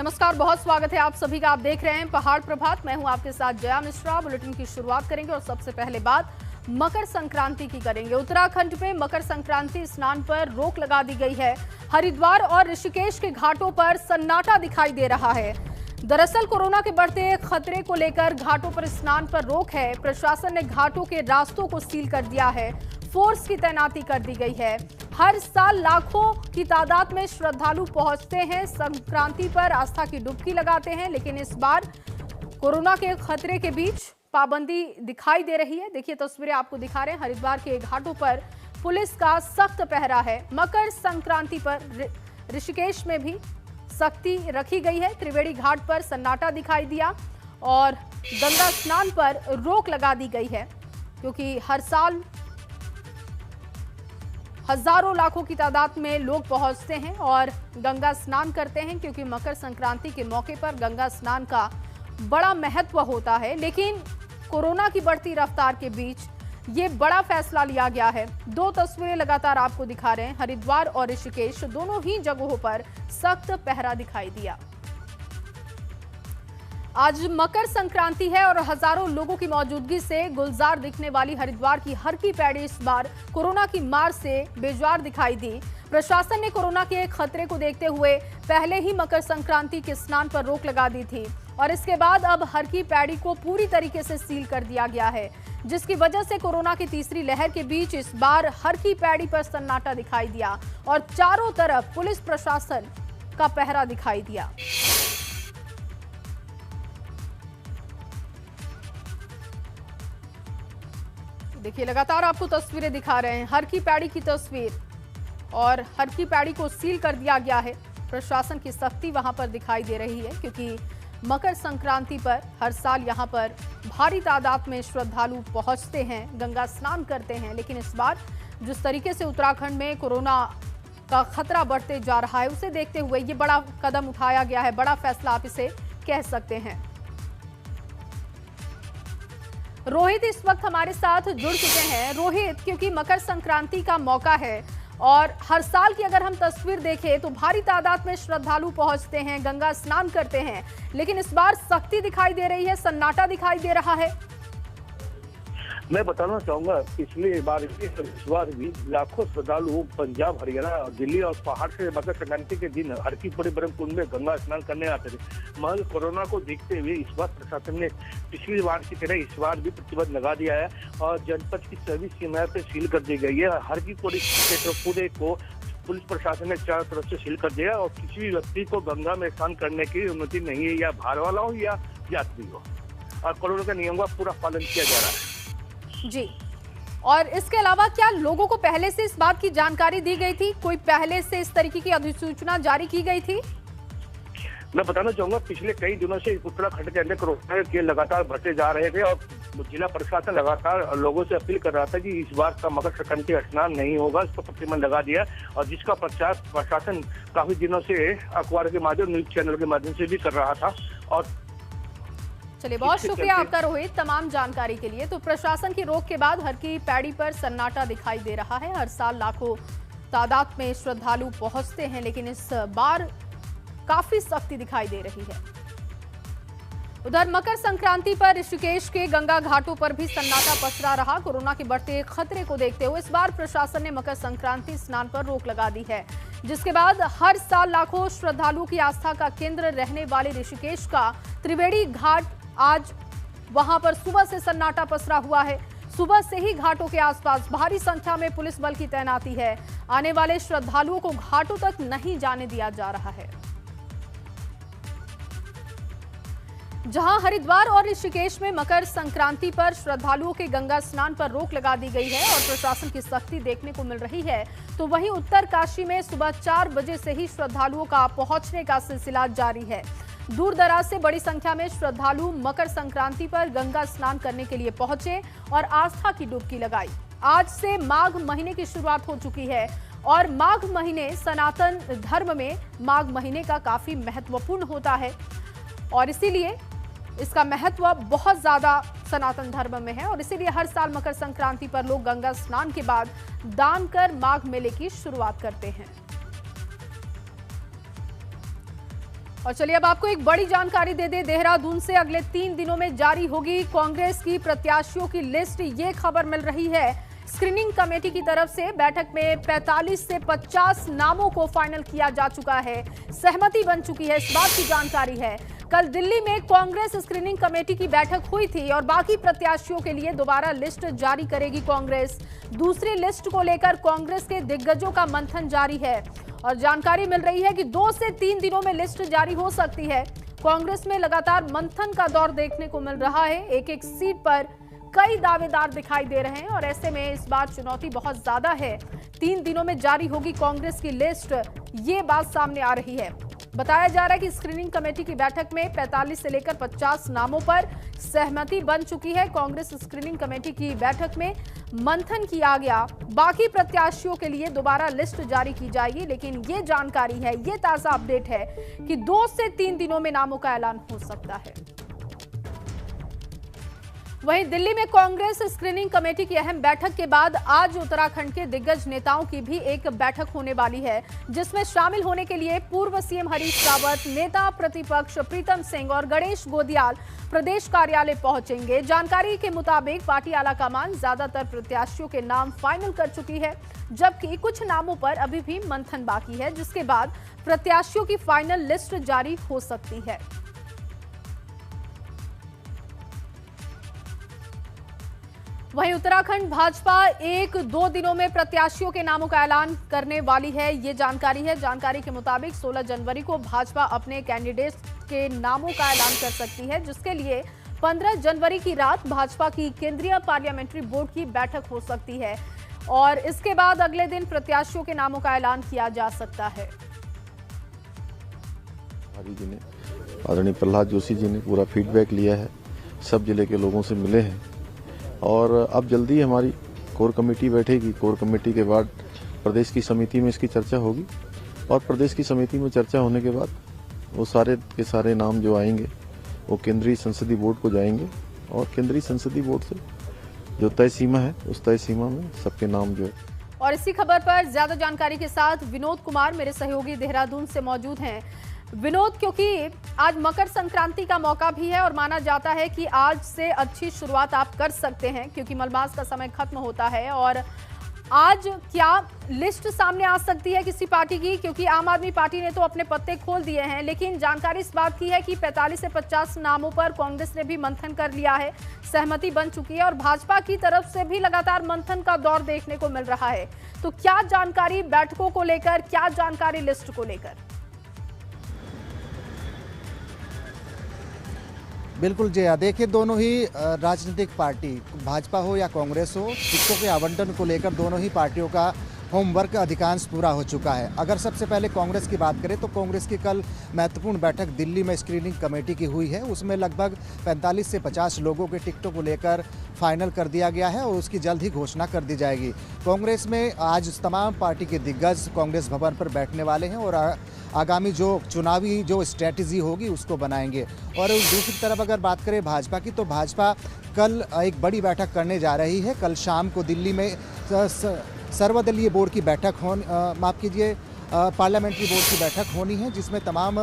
नमस्कार, बहुत स्वागत है आप सभी का। आप देख रहे हैं पहाड़ प्रभात। मैं हूं आपके साथ जया मिश्रा। बुलेटिन की शुरुआत करेंगे और सबसे पहले बात मकर संक्रांति की करेंगे। उत्तराखंड में मकर संक्रांति स्नान पर रोक लगा दी गई है। हरिद्वार और ऋषिकेश के घाटों पर सन्नाटा दिखाई दे रहा है। दरअसल कोरोना के बढ़ते खतरे को लेकर घाटों पर स्नान पर रोक है। प्रशासन ने घाटों के रास्तों को सील कर दिया है। फोर्स की तैनाती कर दी गई है। हर साल लाखों की तादाद में श्रद्धालु पहुंचते हैं, संक्रांति पर आस्था की डुबकी लगाते हैं, लेकिन इस बार कोरोना के खतरे के बीच पाबंदी दिखाई दे रही है। देखिए तस्वीरें आपको दिखा रहे हैं। हरिद्वार के घाटों पर पुलिस का सख्त पहरा है। मकर संक्रांति पर ऋषिकेश में भी सख्ती रखी गई है। त्रिवेणी घाट पर सन्नाटा दिखाई दिया और गंगा स्नान पर रोक लगा दी गई है, क्योंकि हर साल हजारों लाखों की तादाद में लोग पहुंचते हैं और गंगा स्नान करते हैं, क्योंकि मकर संक्रांति के मौके पर गंगा स्नान का बड़ा महत्व होता है। लेकिन कोरोना की बढ़ती रफ्तार के बीच ये बड़ा फैसला लिया गया है। दो तस्वीरें लगातार आपको दिखा रहे हैं। हरिद्वार और ऋषिकेश दोनों ही जगहों पर सख्त पहरा दिखाई दिया। आज मकर संक्रांति है और हजारों लोगों की मौजूदगी से गुलजार दिखने वाली हरिद्वार की हर की पैड़ी इस बार कोरोना की मार से बेजार दिखाई दी। प्रशासन ने कोरोना के खतरे को देखते हुए पहले ही मकर संक्रांति के स्नान पर रोक लगा दी थी और इसके बाद अब हर की पैड़ी को पूरी तरीके से सील कर दिया गया है, जिसकी वजह से कोरोना की तीसरी लहर के बीच इस बार हर की पैड़ी पर सन्नाटा दिखाई दिया और चारों तरफ पुलिस प्रशासन का पहरा दिखाई दिया। देखिए लगातार आपको तस्वीरें दिखा रहे हैं। हर की पैड़ी की तस्वीर और हर की पैड़ी को सील कर दिया गया है। प्रशासन की सख्ती वहां पर दिखाई दे रही है, क्योंकि मकर संक्रांति पर हर साल यहां पर भारी तादाद में श्रद्धालु पहुंचते हैं, गंगा स्नान करते हैं। लेकिन इस बार जिस तरीके से उत्तराखंड में कोरोना का खतरा बढ़ते जा रहा है, उसे देखते हुए ये बड़ा कदम उठाया गया है। बड़ा फैसला आप इसे कह सकते हैं। रोहित इस वक्त हमारे साथ जुड़ चुके हैं। रोहित, क्योंकि मकर संक्रांति का मौका है और हर साल की अगर हम तस्वीर देखें तो भारी तादाद में श्रद्धालु पहुंचते हैं, गंगा स्नान करते हैं, लेकिन इस बार सख्ती दिखाई दे रही है, सन्नाटा दिखाई दे रहा है। मैं बताना चाहूंगा, पिछली बार इस बार भी लाखों श्रद्धालु पंजाब, हरियाणा, दिल्ली और पहाड़ से मकर संक्रांति के दिन हर की पैड़ी ब्रह्म कुंड में गंगा स्नान करने आते थे। मगर कोरोना को देखते हुए इस बार प्रशासन ने पिछली बार की तरह इस बार भी प्रतिबंध लगा दिया है और जनपद की सभी सीमाएं पे सील कर दी गई है। हर की पैड़ी क्षेत्र पूरे को पुलिस प्रशासन ने चारों तरफ से सील कर दिया और किसी भी व्यक्ति को गंगा में स्नान करने की अनुमति नहीं है, या बाहर वाला हो या यात्री हो, और कोरोना के नियमों का पूरा पालन किया जा रहा है जी। और इसके अलावा क्या लोगों को पहले से इस बात की जानकारी दी गई थी? कोई पहले से इस तरीके की अधिसूचना जारी की गई थी? मैं बताना चाहूंगा, पिछले कई दिनों से उत्तराखंड के अंदर कोरोना के लगातार बढ़ते जा रहे थे और जिला प्रशासन लगातार लोगों से अपील कर रहा था कि इस बार का मकर संक्रांति स्नान नहीं होगा, इसको प्रतिबंध लगा दिया और जिसका प्रचार प्रशासन काफी दिनों से अखबार के माध्यम, न्यूज चैनल के माध्यम से भी कर रहा था। और चलिए, बहुत शुक्रिया आपका रोहित तमाम जानकारी के लिए। तो प्रशासन की रोक के बाद हर की पैड़ी पर सन्नाटा दिखाई दे रहा है। हर साल लाखों तादाद में श्रद्धालु पहुंचते हैं, लेकिन इस बार काफी सख्ती दिखाई दे रही है। उधर मकर संक्रांति पर ऋषिकेश के गंगा घाटों पर भी सन्नाटा पसरा रहा। कोरोना के बढ़ते खतरे को देखते हुए इस बार प्रशासन ने मकर संक्रांति स्नान पर रोक लगा दी है, जिसके बाद हर साल लाखों श्रद्धालुओं की आस्था का केंद्र रहने वाले ऋषिकेश का त्रिवेणी घाट, आज वहां पर सुबह से सन्नाटा पसरा हुआ है। सुबह से ही घाटों के आसपास भारी संख्या में पुलिस बल की तैनाती है। आने वाले श्रद्धालुओं को घाटों तक नहीं जाने दिया जा रहा है। जहां हरिद्वार और ऋषिकेश में मकर संक्रांति पर श्रद्धालुओं के गंगा स्नान पर रोक लगा दी गई है और प्रशासन की सख्ती देखने को मिल रही है, तो वहीं उत्तरकाशी में सुबह 4 बजे से ही श्रद्धालुओं का पहुंचने का सिलसिला जारी है। दूर दराज से बड़ी संख्या में श्रद्धालु मकर संक्रांति पर गंगा स्नान करने के लिए पहुंचे और आस्था की डुबकी लगाई। आज से माघ महीने की शुरुआत हो चुकी है और माघ महीने सनातन धर्म में माघ महीने का काफी महत्वपूर्ण होता है और इसीलिए इसका महत्व बहुत ज्यादा सनातन धर्म में है और इसीलिए हर साल मकर संक्रांति पर लोग गंगा स्नान के बाद दान कर माघ मेले की शुरुआत करते हैं। और चलिए अब आपको एक बड़ी जानकारी दे दें। देहरादून से अगले 3 दिनों में जारी होगी कांग्रेस की प्रत्याशियों की लिस्ट। ये खबर मिल रही है स्क्रीनिंग कमेटी की तरफ से। बैठक में 45 से 50 नामों को फाइनल किया जा चुका है, सहमति बन चुकी है, इस बात की जानकारी है। कल दिल्ली में कांग्रेस स्क्रीनिंग कमेटी की बैठक हुई थी और बाकी प्रत्याशियों के लिए दोबारा लिस्ट जारी करेगी कांग्रेस। दूसरी लिस्ट को लेकर कांग्रेस के दिग्गजों का मंथन जारी है और जानकारी मिल रही है कि 2 से 3 दिनों में लिस्ट जारी हो सकती है। कांग्रेस में लगातार मंथन का दौर देखने को मिल रहा है। एक एक सीट पर कई दावेदार दिखाई दे रहे हैं और ऐसे में इस बार चुनौती बहुत ज्यादा है। 3 दिनों में जारी होगी कांग्रेस की लिस्ट, ये बात सामने आ रही है। बताया जा रहा है कि स्क्रीनिंग कमेटी की बैठक में 45 से लेकर 50 नामों पर सहमति बन चुकी है। कांग्रेस स्क्रीनिंग कमेटी की बैठक में मंथन किया गया, बाकी प्रत्याशियों के लिए दोबारा लिस्ट जारी की जाएगी। लेकिन ये जानकारी है, ये ताजा अपडेट है कि 2 से 3 दिनों में नामों का ऐलान हो सकता है। वहीं दिल्ली में कांग्रेस स्क्रीनिंग कमेटी की अहम बैठक के बाद आज उत्तराखंड के दिग्गज नेताओं की भी एक बैठक होने वाली है, जिसमें शामिल होने के लिए पूर्व सीएम हरीश रावत, नेता प्रतिपक्ष प्रीतम सिंह और गणेश गोदियाल प्रदेश कार्यालय पहुंचेंगे। जानकारी के मुताबिक पार्टी आलाकमान ज्यादातर प्रत्याशियों के नाम फाइनल कर चुकी है, जबकि कुछ नामों पर अभी भी मंथन बाकी है, जिसके बाद प्रत्याशियों की फाइनल लिस्ट जारी हो सकती है। वहीं उत्तराखंड भाजपा 1-2 दिनों में प्रत्याशियों के नामों का ऐलान करने वाली है, ये जानकारी है। जानकारी के मुताबिक 16 जनवरी को भाजपा अपने कैंडिडेट्स के नामों का ऐलान कर सकती है, जिसके लिए 15 जनवरी की रात भाजपा की केंद्रीय पार्लियामेंट्री बोर्ड की बैठक हो सकती है और इसके बाद अगले दिन प्रत्याशियों के नामों का ऐलान किया जा सकता है। आदरणीय प्रहलाद जोशी जी ने पूरा फीडबैक लिया है, सब जिले के लोगों से मिले हैं और अब जल्दी हमारी कोर कमेटी बैठेगी। कोर कमेटी के बाद प्रदेश की समिति में इसकी चर्चा होगी और प्रदेश की समिति में चर्चा होने के बाद वो सारे के सारे नाम जो आएंगे वो केंद्रीय संसदीय बोर्ड को जाएंगे और केंद्रीय संसदीय बोर्ड से जो तय सीमा है उस तय सीमा में सबके नाम जो है। और इसी खबर पर ज्यादा जानकारी के साथ विनोद कुमार मेरे सहयोगी देहरादून से मौजूद हैं। विनोद, क्योंकि आज मकर संक्रांति का मौका भी है और माना जाता है कि आज से अच्छी शुरुआत आप कर सकते हैं क्योंकि मलमास का समय खत्म होता है, और आज क्या लिस्ट सामने आ सकती है किसी पार्टी की? क्योंकि आम आदमी पार्टी ने तो अपने पत्ते खोल दिए हैं, लेकिन जानकारी इस बात की है कि 45 से 50 नामों पर कांग्रेस ने भी मंथन कर लिया है, सहमति बन चुकी है और भाजपा की तरफ से भी लगातार मंथन का दौर देखने को मिल रहा है। तो क्या जानकारी बैठकों को लेकर, क्या जानकारी लिस्ट को लेकर? बिल्कुल जया, देखिए दोनों ही राजनीतिक पार्टी, भाजपा हो या कांग्रेस हो, टिकटों के आवंटन को लेकर दोनों ही पार्टियों का होमवर्क अधिकांश पूरा हो चुका है। अगर सबसे पहले कांग्रेस की बात करें तो कांग्रेस की कल महत्वपूर्ण बैठक दिल्ली में स्क्रीनिंग कमेटी की हुई है। उसमें लगभग 45 से 50 लोगों के टिकटों को लेकर फाइनल कर दिया गया है और उसकी जल्द ही घोषणा कर दी जाएगी। कांग्रेस में आज तमाम पार्टी के दिग्गज कांग्रेस भवन पर बैठने वाले हैं और आगामी जो चुनावी जो स्ट्रैटेजी होगी उसको बनाएंगे। और दूसरी तरफ अगर बात करें भाजपा की, तो भाजपा कल एक बड़ी बैठक करने जा रही है। कल शाम को दिल्ली में सर्वदलीय बोर्ड की बैठक पार्लियामेंट्री बोर्ड की बैठक होनी है, जिसमें तमाम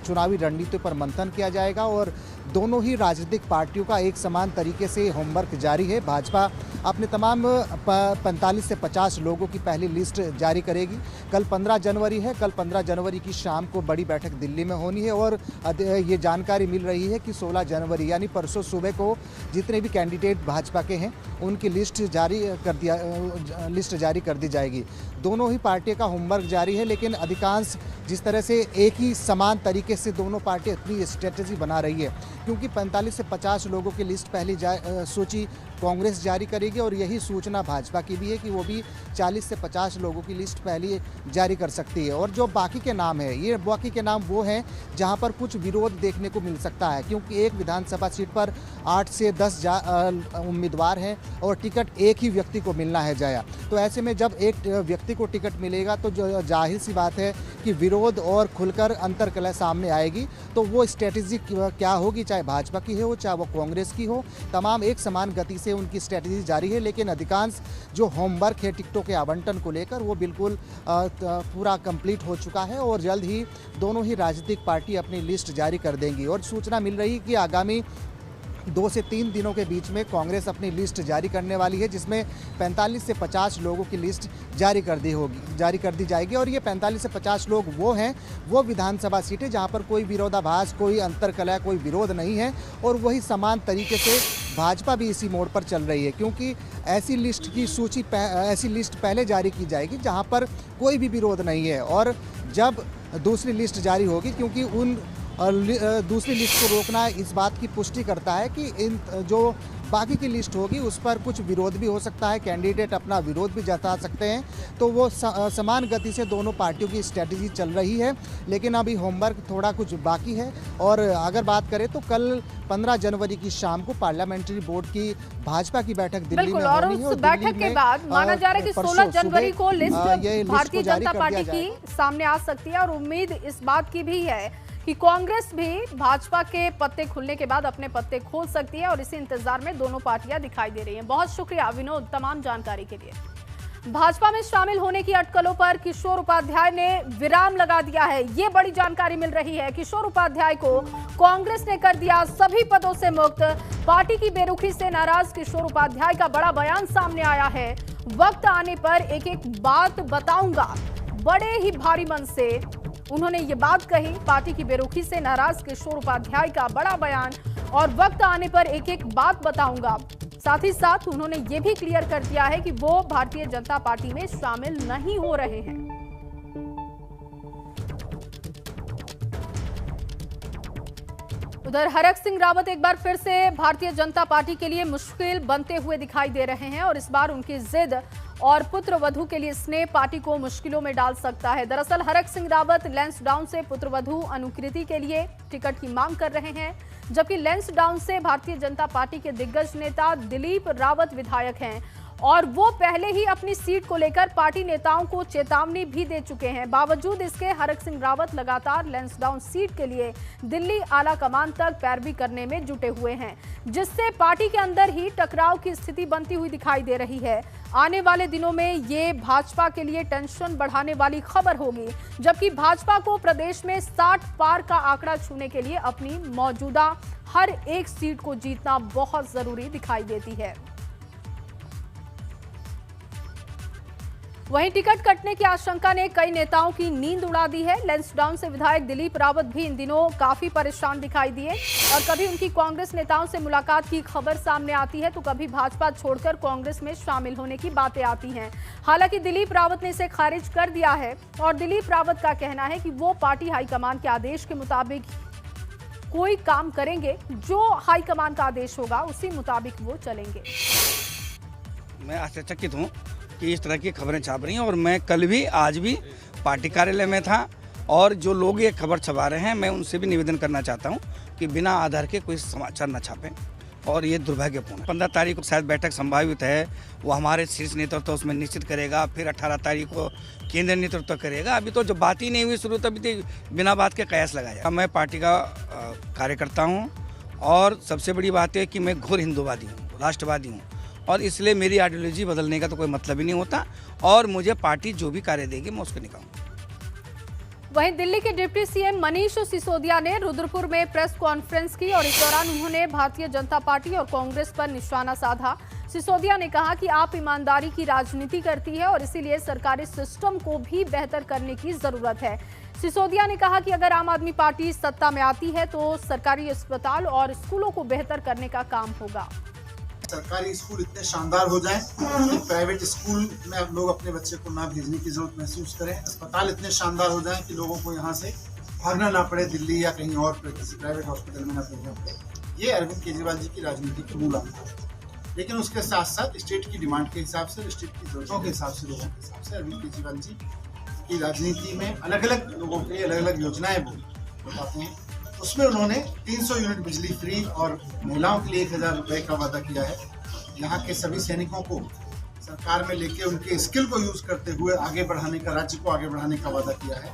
चुनावी रणनीतियों पर मंथन किया जाएगा और दोनों ही राजनीतिक पार्टियों का एक समान तरीके से होमवर्क जारी है। भाजपा अपने तमाम 45 से 50 लोगों की पहली लिस्ट जारी करेगी। कल 15 जनवरी है, कल 15 जनवरी की शाम को बड़ी बैठक दिल्ली में होनी है और ये जानकारी मिल रही है कि 16 जनवरी यानी परसों सुबह को जितने भी कैंडिडेट भाजपा के हैं उनकी लिस्ट जारी कर दी जाएगी। दोनों ही पार्टियों का होमवर्क जारी है, लेकिन अधिकांश जिस तरह से एक ही समान तरीके से दोनों पार्टियां अपनी स्ट्रेटजी बना रही है, क्योंकि 45 से 50 लोगों की लिस्ट पहली सूची कांग्रेस जारी करेगी और यही सूचना भाजपा की भी है कि वो भी 40 से 50 लोगों की लिस्ट पहली जारी कर सकती है। और जो बाकी के नाम है, ये बाकी के नाम वो हैं जहां पर कुछ विरोध देखने को मिल सकता है, क्योंकि एक विधानसभा सीट पर 8 से 10 उम्मीदवार हैं और टिकट एक ही व्यक्ति को मिलना है। जाया तो ऐसे में जब एक व्यक्ति को टिकट मिलेगा तो जाहिर सी बात है कि विरोध विरोध और खुलकर अंतर्कलह सामने आएगी तो वो स्ट्रेटजी क्या होगी, चाहे भाजपा की हो चाहे वो कांग्रेस की हो, तमाम एक समान गति से उनकी स्ट्रेटजी जारी है। लेकिन अधिकांश जो होमवर्क है टिकटों के आवंटन को लेकर वो बिल्कुल पूरा कंप्लीट हो चुका है और जल्द ही दोनों ही राजनीतिक पार्टी अपनी लिस्ट जारी कर देंगी। और सूचना मिल रही है कि आगामी 2 से 3 दिनों के बीच में कांग्रेस अपनी लिस्ट जारी करने वाली है, जिसमें 45 से 50 लोगों की लिस्ट जारी कर दी जाएगी। और ये 45 से 50 लोग वो विधानसभा सीटें जहां पर कोई विरोधाभास, कोई अंतर्कलह, कोई विरोध नहीं है। और वही समान तरीके से भाजपा भी इसी मोड़ पर चल रही है, क्योंकि ऐसी लिस्ट पहले जारी की जाएगी जहां पर कोई भी विरोध नहीं है। और जब दूसरी लिस्ट जारी होगी, क्योंकि दूसरी लिस्ट को रोकना इस बात की पुष्टि करता है कि इन जो बाकी की लिस्ट होगी उस पर कुछ विरोध भी हो सकता है, कैंडिडेट अपना विरोध भी जता सकते हैं। तो वो समान गति से दोनों पार्टियों की स्ट्रेटजी चल रही है। लेकिन अभी होमवर्क थोड़ा कुछ बाकी है। और अगर बात करें तो कल 15 जनवरी की शाम को पार्लियामेंट्री बोर्ड की भाजपा की बैठक दिल्ली में और होनी है। उस बैठक के बाद माना जा रहा है कि 16 जनवरी को लिस्ट भारतीय जनता पार्टी की सामने आ सकती है। और उम्मीद इस बात की भी है कि कांग्रेस भी भाजपा के पत्ते खुलने के बाद अपने पत्ते खोल सकती है और इसी इंतजार में दोनों पार्टियां दिखाई दे रही हैं। बहुत शुक्रिया विनोद तमाम जानकारी के लिए। भाजपा में शामिल होने की अटकलों पर किशोर उपाध्याय ने विराम लगा दिया है। ये बड़ी जानकारी मिल रही है। किशोर उपाध्याय को कांग्रेस ने कर दिया सभी पदों से मुक्त। पार्टी की बेरुखी से नाराज किशोर उपाध्याय का बड़ा बयान सामने आया है। वक्त आने पर एक एक बात बताऊंगा, बड़े ही भारी मन से उन्होंने ये बात कही। पार्टी की बेरुखी से नाराज किशोर उपाध्याय का बड़ा बयान, और वक्त आने पर एक एक बात बताऊंगा। साथ ही साथ उन्होंने ये भी क्लियर कर दिया है कि वो भारतीय जनता पार्टी में शामिल नहीं हो रहे हैं। उधर हरक सिंह रावत एक बार फिर से भारतीय जनता पार्टी के लिए मुश्किल बनते हुए दिखाई दे रहे हैं। और इस बार उनकी जिद और पुत्र वधू के लिए स्नेह पार्टी को मुश्किलों में डाल सकता है। दरअसल हरक सिंह रावत लैंसडाउन से पुत्र वधू अनुकृति के लिए टिकट की मांग कर रहे हैं, जबकि लैंसडाउन से भारतीय जनता पार्टी के दिग्गज नेता दिलीप रावत विधायक हैं और वो पहले ही अपनी सीट को लेकर पार्टी नेताओं को चेतावनी भी दे चुके हैं। बावजूद इसके हरक सिंह रावत लगातार लैंसडाउन सीट के लिए दिल्ली आला कमान तक पैरवी करने में जुटे हुए हैं, जिससे पार्टी के अंदर ही टकराव की स्थिति बनती हुई दिखाई दे रही है। आने वाले दिनों में ये भाजपा के लिए टेंशन बढ़ाने वाली खबर होगी, जबकि भाजपा को प्रदेश में 60 पार का आंकड़ा छूने के लिए अपनी मौजूदा हर एक सीट को जीतना बहुत जरूरी दिखाई देती है। वहीं टिकट कटने की आशंका ने कई नेताओं की नींद उड़ा दी है। लैंसडाउन से विधायक दिलीप रावत भी इन दिनों काफी परेशान दिखाई दिए और कभी उनकी कांग्रेस नेताओं से मुलाकात की खबर सामने आती है तो कभी भाजपा छोड़कर कांग्रेस में शामिल होने की बातें आती हैं। हालांकि दिलीप रावत ने इसे खारिज कर दिया है और दिलीप रावत का कहना है कि वो पार्टी हाईकमान के आदेश के मुताबिक कोई काम करेंगे, जो हाईकमान का आदेश होगा उसी मुताबिक वो चलेंगे। मैं आश्चर्यचकित हूँ कि इस तरह की खबरें छाप रही हैं और मैं कल भी आज भी पार्टी कार्यालय में था और जो लोग ये खबर छपा रहे हैं मैं उनसे भी निवेदन करना चाहता हूं कि बिना आधार के कोई समाचार न छापें और ये दुर्भाग्यपूर्ण है। 15 तारीख को शायद बैठक संभावित है, वो हमारे शीर्ष नेतृत्व उसमें निश्चित करेगा, फिर 18 तारीख को केंद्रीय नेतृत्व करेगा। अभी तो जब बात ही नहीं हुई शुरू तभी तो बिना बात के कयास लगाया। मैं पार्टी का कार्यकर्ता हूँ और सबसे बड़ी बात है कि मैं घोर हिंदूवादी हूँ, राष्ट्रवादी हूँ और इसलिए मेरी आइडियोलॉजी बदलने का तो कोई मतलब ही नहीं होता और मुझे पार्टी जो भी कार्य देगी मैं उसको निकालूंगा। वहीं दिल्ली के डिप्टी सीएम मनीष सिसोदिया ने रुद्रपुर में प्रेस कॉन्फ्रेंस की और इस दौरान उन्होंने भारतीय जनता पार्टी और कांग्रेस पर निशाना साधा। सिसोदिया ने कहा कि आप ईमानदारी की राजनीति करती है और इसीलिए सरकारी सिस्टम को भी बेहतर करने की जरूरत है। सिसोदिया ने कहा कि अगर आम आदमी पार्टी सत्ता में आती है तो सरकारी अस्पताल और स्कूलों को बेहतर करने का काम होगा। सरकारी स्कूल इतने शानदार हो जाएं कि प्राइवेट स्कूल में अब लोग अपने बच्चे को ना भेजने की जरूरत महसूस करें। अस्पताल इतने शानदार हो जाएं कि लोगों को यहाँ से भागना ना पड़े, दिल्ली या कहीं और किसी प्राइवेट हॉस्पिटल में ना भेजना पड़े। ये अरविंद केजरीवाल जी की राजनीति की मूल आधार है। लेकिन उसके साथ साथ स्टेट की डिमांड के हिसाब से, स्टेट की जरूरतों के हिसाब से, लोगों के हिसाब से अरविंद केजरीवाल जी की राजनीति में अलग अलग लोगों के लिए अलग अलग योजनाएं बताते हैं। उसमें उन्होंने 300 यूनिट बिजली फ्री और महिलाओं के लिए 1000 रुपए का वादा किया है। यहाँ के सभी सैनिकों को सरकार में लेके उनके स्किल को यूज करते हुए आगे बढ़ाने का, राज्य को आगे बढ़ाने का वादा किया है।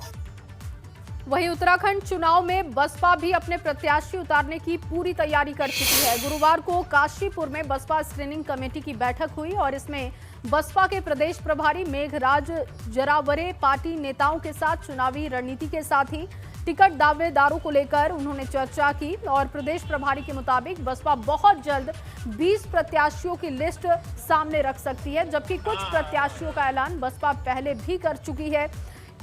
वहीं उत्तराखंड चुनाव में बसपा भी अपने प्रत्याशी उतारने की पूरी तैयारी कर चुकी है। गुरुवार को काशीपुर में बसपा स्क्रीनिंग कमेटी की बैठक हुई और इसमें बसपा के प्रदेश प्रभारी मेघराज जरावरे पार्टी नेताओं के साथ चुनावी रणनीति के साथ ही टिकट दावेदारों को लेकर उन्होंने चर्चा की और प्रदेश प्रभारी के मुताबिक बसपा बहुत जल्द 20 प्रत्याशियों की लिस्ट सामने रख सकती है, जबकि कुछ प्रत्याशियों का ऐलान बसपा पहले भी कर चुकी है।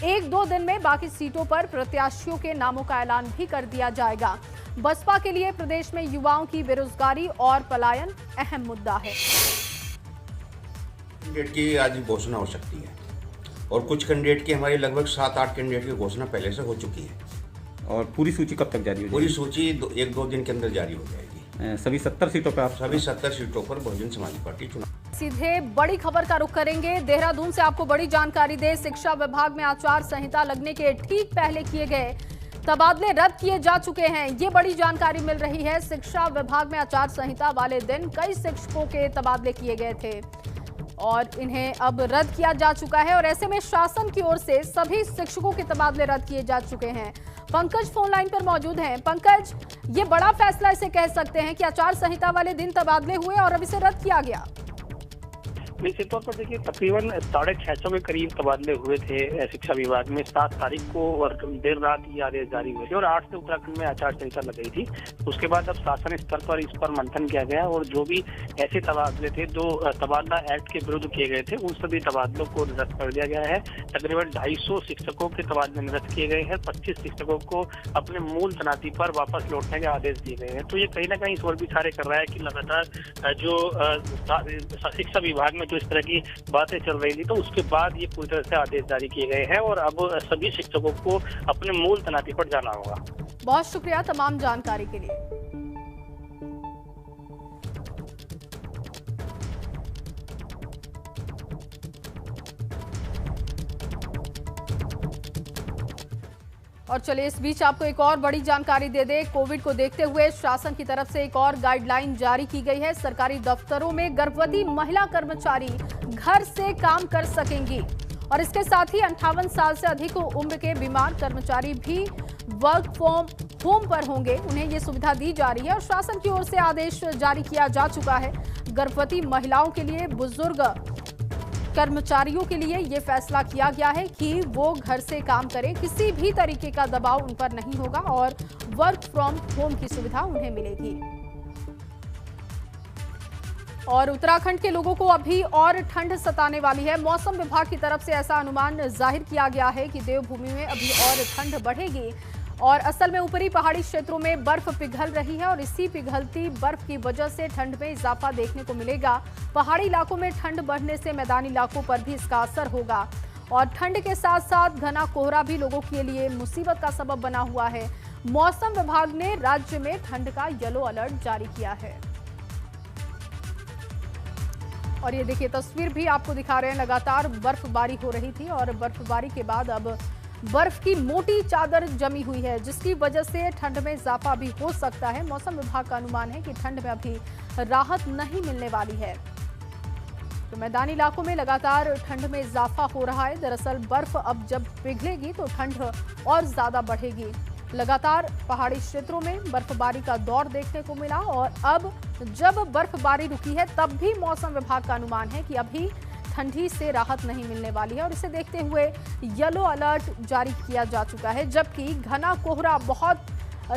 1-2 दिन में बाकी सीटों पर प्रत्याशियों के नामों का ऐलान भी कर दिया जाएगा। बसपा के लिए प्रदेश में युवाओं की बेरोजगारी और पलायन अहम मुद्दा है। कैंडिडेट की आज घोषणा हो सकती है और कुछ कैंडिडेट की हमारी लगभग 7-8 कैंडिडेट की घोषणा पहले से हो चुकी है। और पूरी सूची कब तक जारी हो जाएगी? पूरी सूची 1-2 दिन के अंदर जारी हो जाएगी। सभी 70 सीटों पर सभी 70 सीटों पर बहुजन समाज पार्टी चुनाव। सीधे बड़ी खबर का रुख करेंगे। देहरादून से आपको बड़ी जानकारी दे, शिक्षा विभाग में आचार संहिता लगने के ठीक पहले किए गए तबादले रद्द किए जा चुके हैं। ये बड़ी जानकारी मिल रही है। शिक्षा विभाग में आचार संहिता वाले दिन कई शिक्षकों के तबादले किए गए थे और इन्हें अब रद्द किया जा चुका है और ऐसे में शासन की ओर से सभी शिक्षकों के तबादले रद्द किए जा चुके हैं। पंकज फोन लाइन पर मौजूद हैं। पंकज, ये बड़ा फैसला इसे कह सकते हैं कि आचार संहिता वाले दिन तबादले हुए और अब इसे रद्द किया गया। निश्चित तौर पर देखिए, तकरीबन 650 के करीब तबादले हुए थे शिक्षा विभाग में 7 तारीख को और देर रात ये आदेश जारी हुए थे और 8 से उत्तराखंड में आचार संहिता लग गई थी। उसके बाद अब शासन स्तर पर इस पर मंथन किया गया और जो भी ऐसे तबादले थे जो तबादला एक्ट के विरुद्ध किए गए थे उन सभी तबादलों को रद्द कर दिया गया है। तकरीबन 250 शिक्षकों के तबादले निरस्त किए गए हैं। 25 शिक्षकों को अपने मूल तैनाती पर वापस लौटने के आदेश दिए गए हैं। तो ये कहीं ना कहीं इस ओर भी इशारे कर रहा है कि लगातार जो शिक्षा विभाग में जो इस तरह की बातें चल रही थी तो उसके बाद ये पूरी तरह से आदेश जारी किए गए हैं और अब सभी शिक्षकों को अपने मूल तैनाती पर जाना होगा। बहुत शुक्रिया तमाम जानकारी के लिए। और चलिए इस बीच आपको एक और बड़ी जानकारी दे दे। कोविड को देखते हुए शासन की तरफ से एक और गाइडलाइन जारी की गई है। सरकारी दफ्तरों में गर्भवती महिला कर्मचारी घर से काम कर सकेंगी और इसके साथ ही 58 साल से अधिक उम्र के बीमार कर्मचारी भी वर्क फ्रॉम होम पर होंगे। उन्हें ये सुविधा दी जा रही है और शासन की ओर से आदेश जारी किया जा चुका है। गर्भवती महिलाओं के लिए, बुजुर्ग कर्मचारियों के लिए ये फैसला किया गया है कि वो घर से काम करें, किसी भी तरीके का दबाव उन पर नहीं होगा और वर्क फ्रॉम होम की सुविधा उन्हें मिलेगी। और उत्तराखंड के लोगों को अभी और ठंड सताने वाली है। मौसम विभाग की तरफ से ऐसा अनुमान जाहिर किया गया है कि देवभूमि में अभी और ठंड बढ़ेगी और असल में ऊपरी पहाड़ी क्षेत्रों में बर्फ पिघल रही है और इसी पिघलती बर्फ की वजह से ठंड में इजाफा देखने को मिलेगा। पहाड़ी इलाकों में ठंड बढ़ने से मैदानी इलाकों पर भी इसका असर होगा और ठंड के साथ साथ घना कोहरा भी लोगों के लिए मुसीबत का सबब बना हुआ है। मौसम विभाग ने राज्य में ठंड का येलो अलर्ट जारी किया है और ये देखिए तस्वीर भी आपको दिखा रहे हैं। लगातार बर्फबारी हो रही थी और बर्फबारी के बाद अब बर्फ की मोटी चादर जमी हुई है जिसकी वजह से ठंड में इजाफा भी हो सकता है। मौसम विभाग का अनुमान है कि ठंड में अभी राहत नहीं मिलने वाली है। तो मैदानी इलाकों में लगातार ठंड में इजाफा हो रहा है। दरअसल बर्फ अब जब पिघलेगी तो ठंड और ज्यादा बढ़ेगी। लगातार पहाड़ी क्षेत्रों में बर्फबारी का दौर देखने को मिला और अब जब बर्फबारी रुकी है तब भी मौसम विभाग का अनुमान है कि अभी ठंडी से राहत नहीं मिलने वाली है और इसे देखते हुए येलो अलर्ट जारी किया जा चुका है। जबकि घना कोहरा बहुत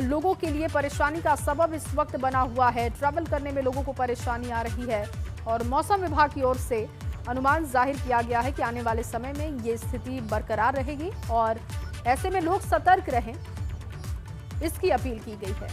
लोगों के लिए परेशानी का सबब इस वक्त बना हुआ है। ट्रैवल करने में लोगों को परेशानी आ रही है और मौसम विभाग की ओर से अनुमान जाहिर किया गया है कि आने वाले समय में ये स्थिति बरकरार रहेगी और ऐसे में लोग सतर्क रहें, इसकी अपील की गई है।